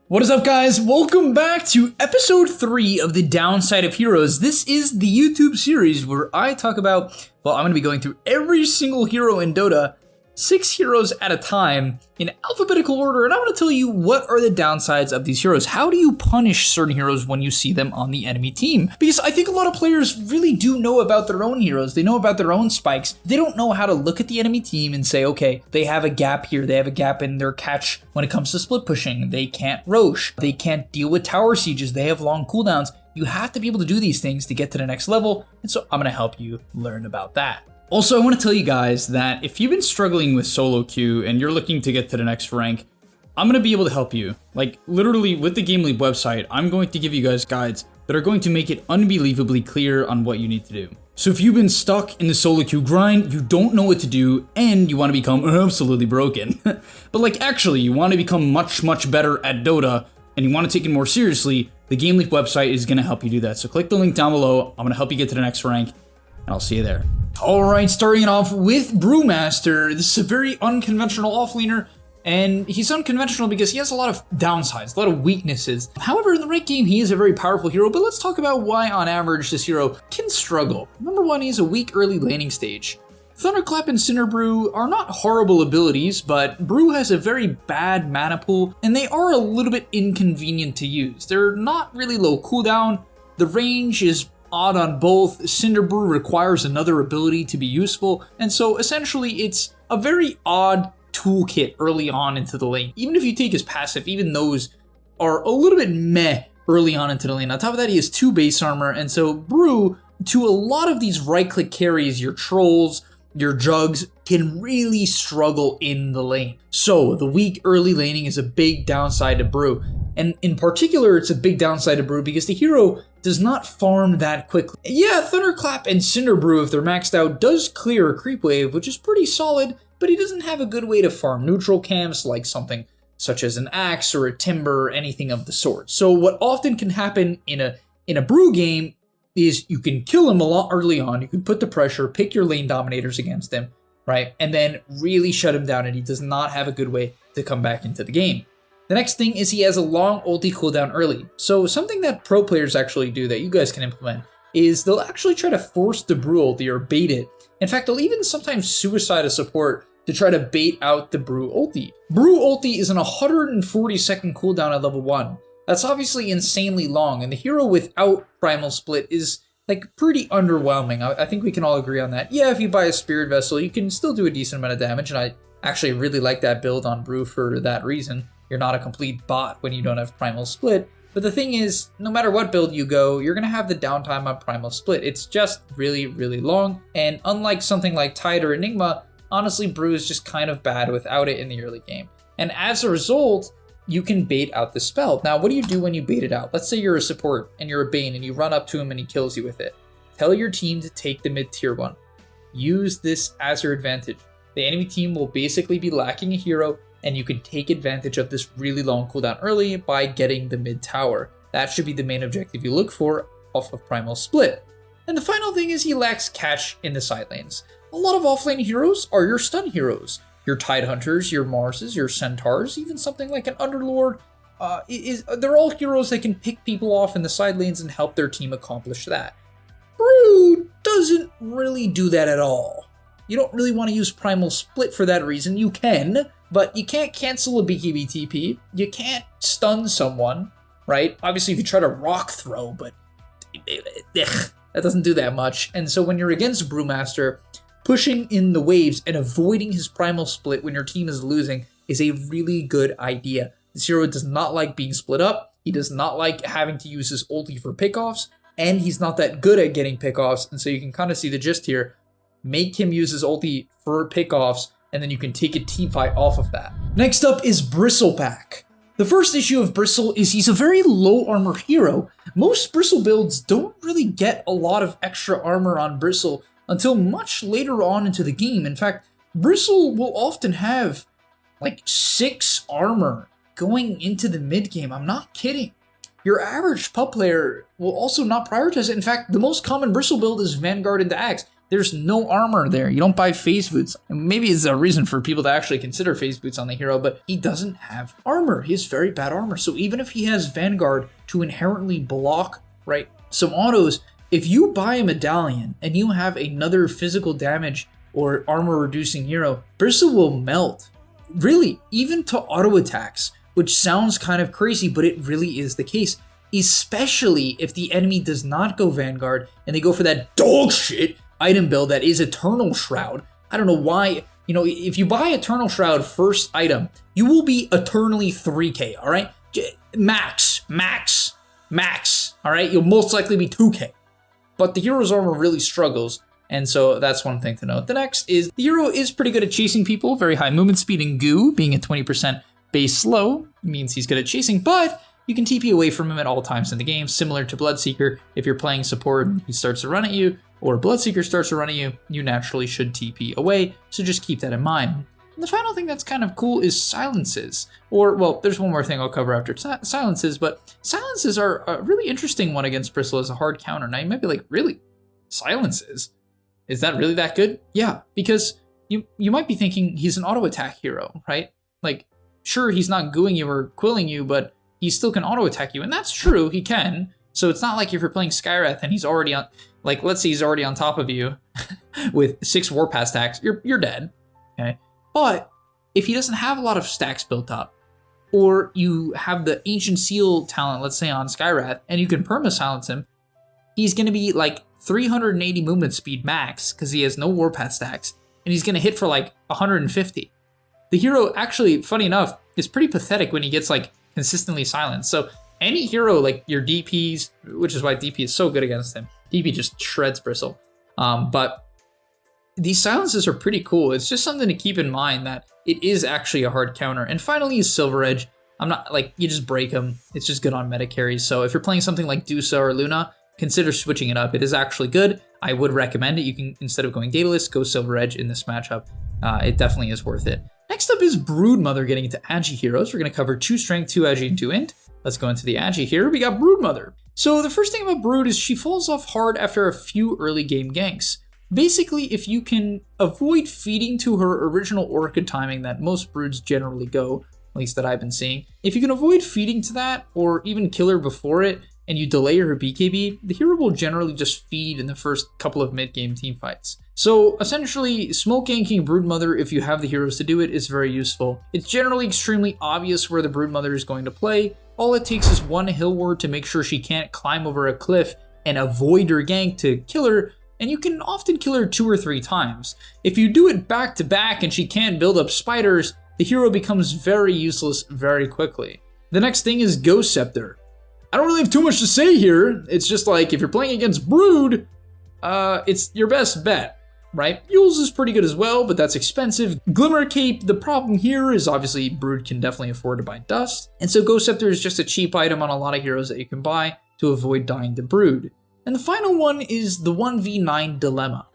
What is up, guys? Welcome back to episode 3 of the Downside of Heroes. This is the YouTube series where I talk about, well, I'm going to be going through every single hero in Dota, 6 heroes at a time in alphabetical order, and I want to tell you what are the downsides of these heroes. How do you punish certain heroes when you see them on the enemy team? Because I think a lot of players really do know about their own heroes. They know about their own spikes. They don't know how to look at the enemy team and say, okay, they have a gap here. They have a gap in their catch when it comes to split pushing. They can't rosh. They can't deal with tower sieges. They have long cooldowns. You have to be able to do these things to get to the next level, and so I'm going to help you learn about that. Also, I want to tell you guys that if you've been struggling with solo queue and you're looking to get to the next rank, I'm going to be able to help you. Like, literally, with the gameleap website, I'm going to give you guys guides that are going to make it unbelievably clear on what you need to do. So if you've been stuck in the solo queue grind, you don't know what to do, and you want to become absolutely broken, but like actually you want to become much better at Dota, and you want to take it more seriously, the gameleap website is going to help you do that. So click the link down below. I'm going to help you get to the next rank, and I'll see you there. Alright, starting it off with Brewmaster. This is a very unconventional offlaner, and he's unconventional because he has a lot of downsides, a lot of weaknesses. However, in the right game, he is a very powerful hero, but let's talk about why, on average, this hero can struggle. Number one, he's a weak early laning stage. Thunderclap and Cinderbrew are not horrible abilities, but Brew has a very bad mana pool, and they are a little bit inconvenient to use. They're not really low cooldown, the range is odd on both, Cinderbrew requires another ability to be useful, and so essentially it's a very odd toolkit early on into the lane. Even if you take his passive, even those are a little bit meh early on into the lane. On top of that, he has 2 base armor, and so Brew, to a lot of these right-click carries, your trolls, your jugs, can really struggle in the lane. So the weak early laning is a big downside to Brew. And in particular, it's a big downside to Brew because the hero does not farm that quickly. Yeah, Thunderclap and Cinderbrew, if they're maxed out, does clear a creep wave, which is pretty solid, but he doesn't have a good way to farm neutral camps like something such as an axe or a timber or anything of the sort. So what often can happen in a Brew game is you can kill him a lot early on, you can put the pressure, pick your lane dominators against him, right? And then really shut him down, and he does not have a good way to come back into the game. The next thing is he has a long ulti cooldown early. So something that pro players actually do that you guys can implement is they'll actually try to force the Brew ulti or bait it. In fact, they'll even sometimes suicide a support to try to bait out the Brew ulti. Brew ulti is an 140-second cooldown at level 1. That's obviously insanely long, and the hero without Primal Split is like pretty underwhelming. I think we can all agree on that. Yeah, if you buy a Spirit Vessel, you can still do a decent amount of damage, and I actually really like that build on Brew for that reason. You're not a complete bot when you don't have Primal Split. But the thing is, no matter what build you go, you're going to have the downtime on Primal Split. It's just really long. And unlike something like Tide or Enigma, honestly, Brew is just kind of bad without it in the early game. And as a result, you can bait out the spell. Now, what do you do when you bait it out? Let's say you're a support and you're a Bane and you run up to him and he kills you with it. Tell your team to take the mid-tier one. Use this as your advantage. The enemy team will basically be lacking a hero, and you can take advantage of this really long cooldown early by getting the mid tower. That should be the main objective you look for off of Primal Split. And the final thing is he lacks catch in the side lanes. A lot of offlane heroes are your stun heroes. Your Tide Hunters, your Marses, your Centaurs, even something like an Underlord. They're all heroes that can pick people off in the side lanes and help their team accomplish that. Brew doesn't really do that at all. You don't really want to use Primal Split for that reason. You can, but you can't cancel a BKB TP. You can't stun someone, right? Obviously, if you try to rock throw, but that doesn't do that much. And so when you're against Brewmaster, pushing in the waves and avoiding his Primal Split when your team is losing is a really good idea. This hero does not like being split up. He does not like having to use his ulti for pickoffs, and he's not that good at getting pickoffs. And so you can kind of see the gist here. Make him use his ulti for pickoffs, and then you can take a team fight off of that. Next up is Bristleback. The first issue of Bristle is he's a very low armor hero. Most Bristle builds don't really get a lot of extra armor on Bristle until much later on into the game. In fact, Bristle will often have like 6 armor going into the mid game. I'm not kidding. Your average pup player will also not prioritize it. In fact, the most common Bristle build is Vanguard into Axe, There's no armor there. You don't buy phase boots. And maybe it's a reason for people to actually consider phase boots on the hero, but he doesn't have armor. He has very bad armor. So even if he has Vanguard to inherently block, right, some autos, if you buy a medallion and you have another physical damage or armor reducing hero, Bristle will melt. Really, even to auto attacks, which sounds kind of crazy, but it really is the case. Especially if the enemy does not go Vanguard and they go for that dog shit item build that is Eternal Shroud. I don't know why, if you buy Eternal Shroud first item, you will be eternally 3k, all right? Max, all right? You'll most likely be 2k. But the hero's armor really struggles, and so that's one thing to note. The next is the hero is pretty good at chasing people, very high movement speed and goo, being at 20% base slow means he's good at chasing, but you can TP away from him at all times in the game, similar to Bloodseeker. If you're playing support, he starts to run at you, or Bloodseeker starts to run at you, you naturally should TP away, so just keep that in mind. And the final thing that's kind of cool is silences. Or, well, there's one more thing I'll cover after silences, but silences are a really interesting one against Bristle as a hard counter. Now, you might be like, really? Silences? Is that really that good? Yeah, because you might be thinking he's an auto attack hero, right? Like, sure, he's not gooing you or quilling you, but he still can auto attack you, and that's true, he can. So it's not like if you're playing Skywrath and he's already on, like, let's say he's already on top of you with 6 Warpath stacks, you're dead, okay? But if he doesn't have a lot of stacks built up, or you have the Ancient Seal talent, let's say on Skywrath, and you can perma-silence him, he's gonna be like 380 movement speed max, because he has no Warpath stacks, and he's gonna hit for like 150. The hero, actually, funny enough, is pretty pathetic when he gets like consistently silenced. So any hero, like your DPs, which is why DP is so good against him, DP just shreds Bristle. But these silences are pretty cool. It's just something to keep in mind that it is actually a hard counter. And finally is Silver Edge. I'm not like, you just break them. It's just good on meta carries. So if you're playing something like Dusa or Luna, consider switching it up. It is actually good. I would recommend it. You can, instead of going Daedalus, go Silver Edge in this matchup. It definitely is worth it. Next up is Broodmother, getting into Agi heroes. We're going to cover 2 Strength, 2 Agi, and 2 Int. Let's go into the Agi here. We got Broodmother. So the first thing about Brood is she falls off hard after a few early game ganks. Basically, if you can avoid feeding to her original Orchid timing that most Broods generally go, at least that I've been seeing, if you can avoid feeding to that, or even kill her before it, and you delay her BKB, the hero will generally just feed in the first couple of mid-game team fights. So essentially, smoke ganking Broodmother, if you have the heroes to do it, is very useful. It's generally extremely obvious where the Broodmother is going to play. All it takes is one hill ward to make sure she can't climb over a cliff and avoid her gank to kill her, and you can often kill her 2 or 3 times. If you do it back to back and she can't build up spiders, the hero becomes very useless very quickly. The next thing is Ghost Scepter. I don't really have too much to say here. It's just like, if you're playing against Brood, it's your best bet, right? Yules is pretty good as well, but that's expensive. Glimmer Cape, the problem here is obviously Brood can definitely afford to buy Dust, and so Ghost Scepter is just a cheap item on a lot of heroes that you can buy to avoid dying to Brood. And the final one is the 1v9 dilemma.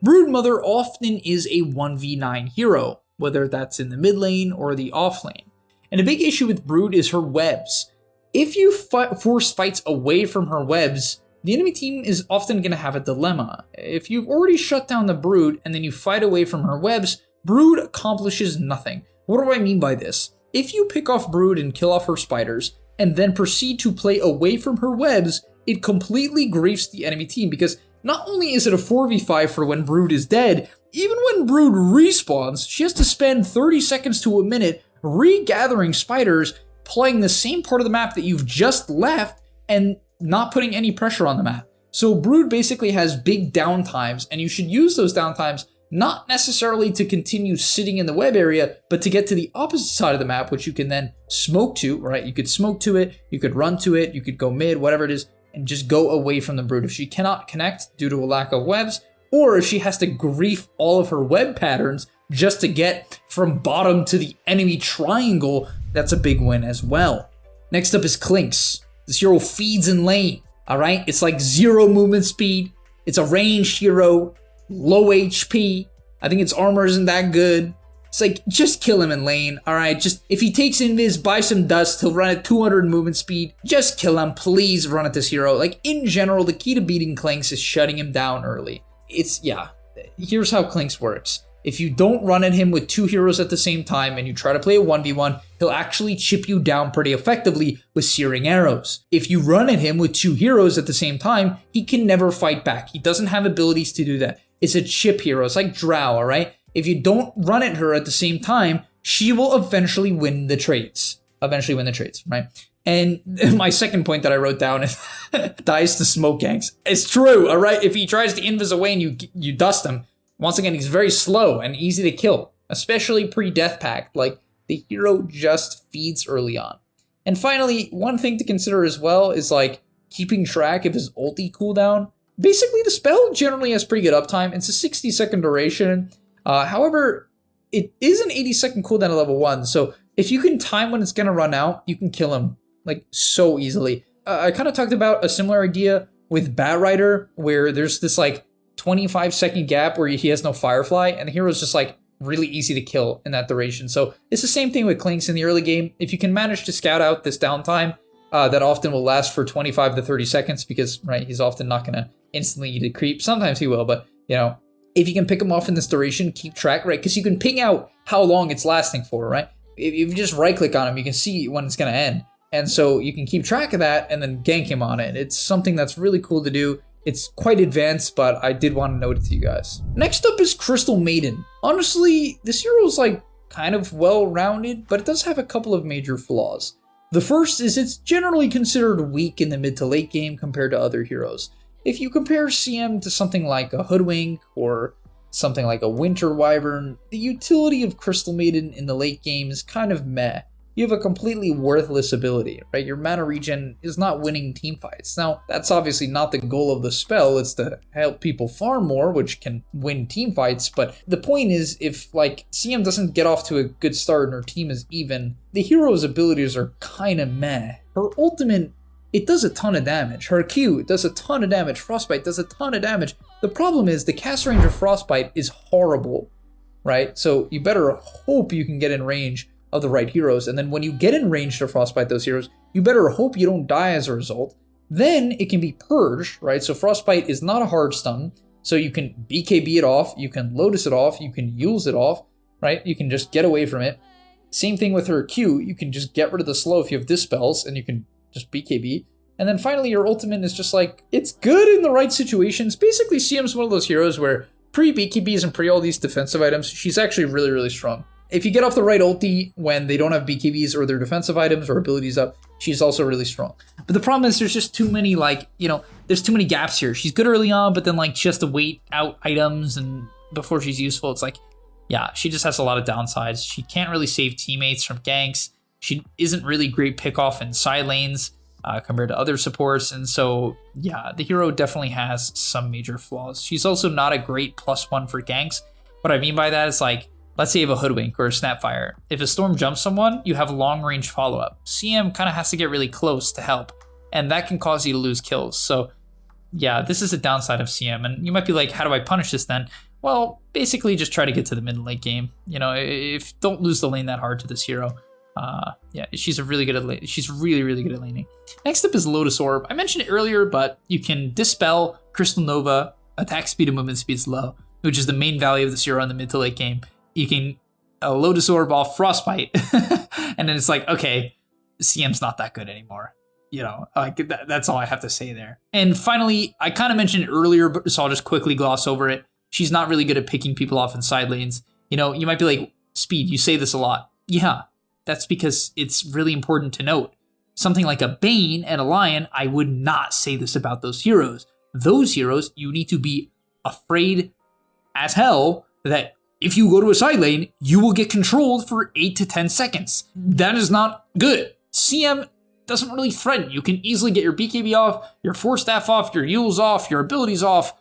Broodmother often is a 1v9 hero, whether that's in the mid lane or the off lane. And a big issue with Brood is her webs. If you force fights away from her webs, the enemy team is often going to have a dilemma. If you've already shut down the Brood and then you fight away from her webs, Brood accomplishes nothing. What do I mean by this? If you pick off Brood and kill off her spiders, and then proceed to play away from her webs, it completely griefs the enemy team, because not only is it a 4v5 for when Brood is dead, even when Brood respawns, she has to spend 30 seconds to a minute regathering spiders, playing the same part of the map that you've just left, and not putting any pressure on the map. So Brood basically has big downtimes, and you should use those downtimes not necessarily to continue sitting in the web area, but to get to the opposite side of the map, which you can then smoke to, right? You could smoke to it, you could run to it, you could go mid, whatever it is, and just go away from the Brood. If she cannot connect due to a lack of webs, or if she has to grief all of her web patterns just to get from bottom to the enemy triangle, that's a big win as well. Next up is Clinks. This hero feeds in lane, all right? It's like 0 movement speed. It's a ranged hero, low HP. I think its armor isn't that good. It's like, just kill him in lane, all right? Just, if he takes invis, buy some dust, he'll run at 200 movement speed. Just kill him, please run at this hero. Like, in general, the key to beating Clinks is shutting him down early. Yeah, here's how Clinks works. If you don't run at him with 2 heroes at the same time and you try to play a 1v1, he'll actually chip you down pretty effectively with searing arrows. If you run at him with 2 heroes at the same time, he can never fight back. He doesn't have abilities to do that. It's a chip hero. It's like Drow, all right? If you don't run at her at the same time, she will eventually win the trades. Right? And my second point that I wrote down is dies to smoke ganks. It's true, all right? If he tries to invis away and you dust him, once again, he's very slow and easy to kill, especially pre-death pact. Like, the hero just feeds early on. And finally, one thing to consider as well is like keeping track of his ulti cooldown. Basically, the spell generally has pretty good uptime. It's a 60-second duration. However, it is an 80-second cooldown at level 1. So if you can time when it's going to run out, you can kill him like so easily. I kind of talked about a similar idea with Bat Rider, where there's this like 25-second gap where he has no Firefly, and the hero's just like really easy to kill in that duration. So it's the same thing with Clinks in the early game. If you can manage to scout out this downtime, that often will last for 25 to 30 seconds because, right, he's often not going to instantly eat a creep. Sometimes he will, but, you know, if you can pick him off in this duration, keep track, right? Because you can ping out how long it's lasting for, right? If you just right-click on him, you can see when it's going to end. And so you can keep track of that and then gank him on it. It's something that's really cool to do. It's quite advanced, but I did want to note it to you guys. Next up is Crystal Maiden. Honestly, this hero is like kind of well-rounded, but it does have a couple of major flaws. The first is it's generally considered weak in the mid to late game compared to other heroes. If you compare CM to something like a Hoodwink or something like a Winter Wyvern, the utility of Crystal Maiden in the late game is kind of meh. You have a completely worthless ability, right? Your mana regen is not winning team fights. Now, that's obviously not the goal of the spell. It's to help people farm more, which can win team fights. But the point is, if like CM doesn't get off to a good start and her team is even, the hero's abilities are kind of meh. Her ultimate, it does a ton of damage. Her Q, it does a ton of damage. Frostbite does a ton of damage. The problem is the cast range of Frostbite is horrible, right? So you better hope you can get in range of the right heroes, and then when you get in range to Frostbite those heroes, you better hope you don't die as a result. Then it can be purged, right? So Frostbite is not a hard stun, so you can BKB it off, you can Lotus it off, you can use it off, right? You can just get away from it. Same thing with her Q, you can just get rid of the slow if you have Dispels, and you can just BKB. And then finally, your ultimate is just like, it's good in the right situations. Basically, CM's one of those heroes where pre-BKBs and pre all these defensive items, she's actually really, really strong. If you get off the right ulti when they don't have BKBs or their defensive items or abilities up, she's also really strong. But the problem is there's just too many, like, you know, there's too many gaps here. She's good early on, but then like she has to wait out items and before she's useful. It's like, yeah, she just has a lot of downsides. She can't really save teammates from ganks. She isn't really great pick off in side lanes compared to other supports. And so, yeah, the hero definitely has some major flaws. She's also not a great +1 for ganks. What I mean by that is like, let's say you have a Hoodwink or a Snapfire. If a Storm jumps someone, you have long range follow-up. CM kind of has to get really close to help, and that can cause you to lose kills. So yeah, this is a downside of CM, and you might be like, how do I punish this then? Well, basically just try to get to the mid and late game. You know, if don't lose the lane that hard to this hero. Yeah, she's really good at she's really, really good at laning. Next up is Lotus Orb. I mentioned it earlier, but you can Dispel, Crystal Nova, attack speed and movement speed is low, which is the main value of this hero in the mid to late game. You can Lotus Orb off Frostbite, and then it's like, okay, CM's not that good anymore. You know, like that's all I have to say there. And finally, I kind of mentioned it earlier, but so I'll just quickly gloss over it. She's not really good at picking people off in side lanes. You know, you might be like, Speed, you say this a lot. Yeah, that's because it's really important to note. Something like a Bane and a Lion, I would not say this about those heroes. Those heroes, you need to be afraid as hell that if you go to a side lane, you will get controlled for 8 to 10 seconds. That is not good. CM doesn't really threaten. You can easily get your BKB off, your Force Staff off, your Yules off, your abilities off.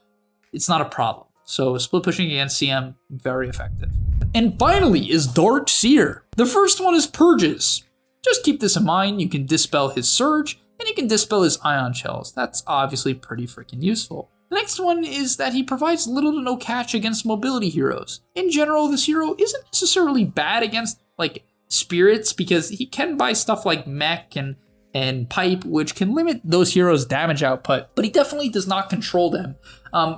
It's not a problem. So split pushing against CM, very effective. And finally is Dark Seer. The first one is Purges. Just keep this in mind. You can Dispel his Surge, and you can Dispel his Ion Shells. That's obviously pretty freaking useful. The next one is that he provides little to no catch against mobility heroes. In general, this hero isn't necessarily bad against like spirits because he can buy stuff like Mech and and pipe, which can limit those heroes' damage output, but he definitely does not control them.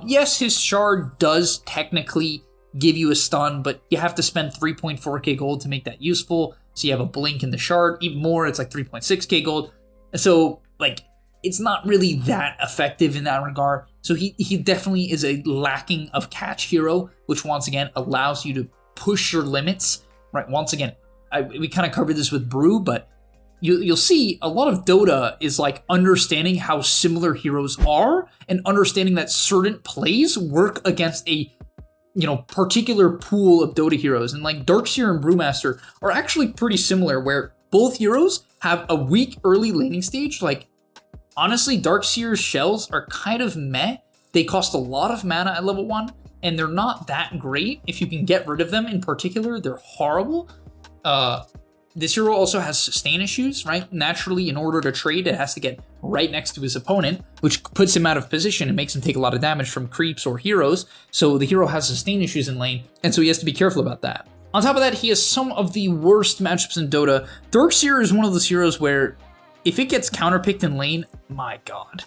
Yes, his shard does technically give you a stun, but you have to spend 3.4k gold to make that useful. So you have a blink in the shard. Even more, it's like 3.6k gold. So, like, it's not really that effective in that regard. So he definitely is a lacking of catch hero, which once again allows you to push your limits, right? Once again, we kind of covered this with Brew, but you'll see a lot of Dota is like understanding how similar heroes are and understanding that certain plays work against a particular pool of Dota heroes. And like Darkseer and Brewmaster are actually pretty similar, where both heroes have a weak early laning stage. Like, honestly, Darkseer's shells are kind of meh. They cost a lot of mana at level 1, and they're not that great. If you can get rid of them in particular, they're horrible. This hero also has sustain issues, right? Naturally, in order to trade, it has to get right next to his opponent, which puts him out of position and makes him take a lot of damage from creeps or heroes. So the hero has sustain issues in lane, and so he has to be careful about that. On top of that, he has some of the worst matchups in Dota. Darkseer is one of those heroes where if it gets counterpicked in lane, my god.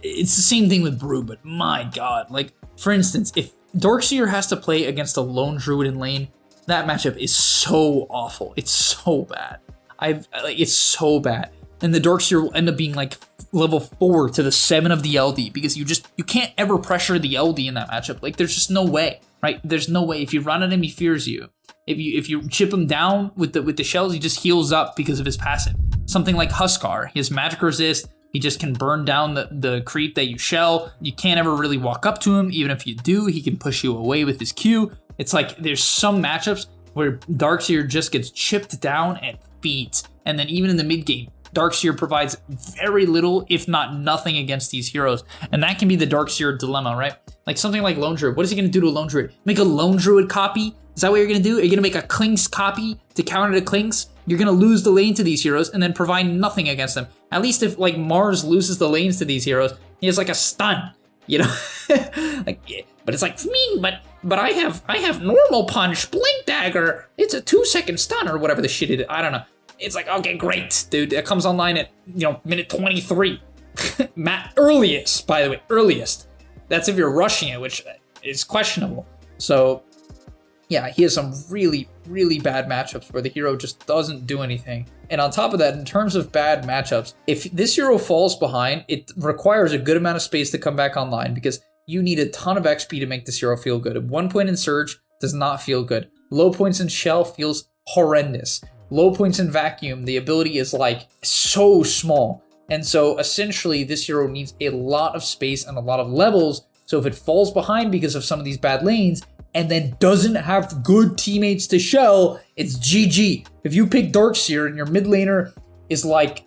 It's the same thing with Brew, but my god. Like, for instance, if Darkseer has to play against a lone druid in lane, that matchup is so awful. It's so bad. It's so bad. And the Darkseer will end up being like level 4 to the 7 of the LD, because you can't ever pressure the LD in that matchup. Like, there's just no way, right? There's no way. If you run at him, he fears you. If you chip him down with the shells, he just heals up because of his passive. Something like Huskar, he has magic resist. He just can burn down the creep that you shell. You can't ever really walk up to him. Even if you do, he can push you away with his Q. It's like there's some matchups where Darkseer just gets chipped down and feeds. And then even in the mid game, Darkseer provides very little, if not nothing, against these heroes. And that can be the Darkseer dilemma, right? Like something like Lone Druid. What is he going to do to a Lone Druid? Make a Lone Druid copy? Is that what you're going to do? Are you going to make a Klinks copy to counter the Klinks? You're going to lose the lane to these heroes and then provide nothing against them. At least if like Mars loses the lanes to these heroes, he has like a stun, like, yeah. But it's like, but I have normal punch, blink dagger. It's a 2-second stun or whatever the shit it is. I don't know. It's like, okay, great, dude. It comes online at, minute 23. Earliest, by the way, earliest. That's if you're rushing it, which is questionable. So, yeah, he has some really, really bad matchups where the hero just doesn't do anything. And on top of that, in terms of bad matchups, if this hero falls behind, it requires a good amount of space to come back online, because you need a ton of XP to make this hero feel good. At 1 point in Surge does not feel good. Low points in Shell feels horrendous. Low points in Vacuum, the ability is like so small. And so essentially this hero needs a lot of space and a lot of levels. So if it falls behind because of some of these bad lanes and then doesn't have good teammates to shell, it's GG. If you pick Darkseer and your mid laner is like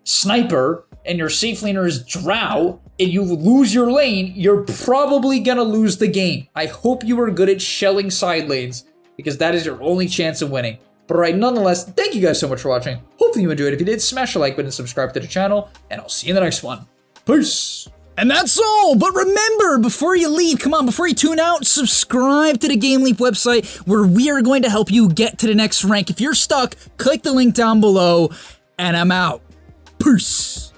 Sniper and your safe laner is Drow, and you lose your lane, you're probably gonna lose the game. I hope you are good at shelling side lanes, because that is your only chance of winning. But alright, nonetheless, thank you guys so much for watching. Hopefully you enjoyed. If you did, smash the like button, subscribe to the channel, and I'll see you in the next one. Peace! And that's all, but remember, before you leave, before you tune out, subscribe to the gameleap website, where we are going to help you get to the next rank. If you're stuck, click the link down below, and I'm out. Peace!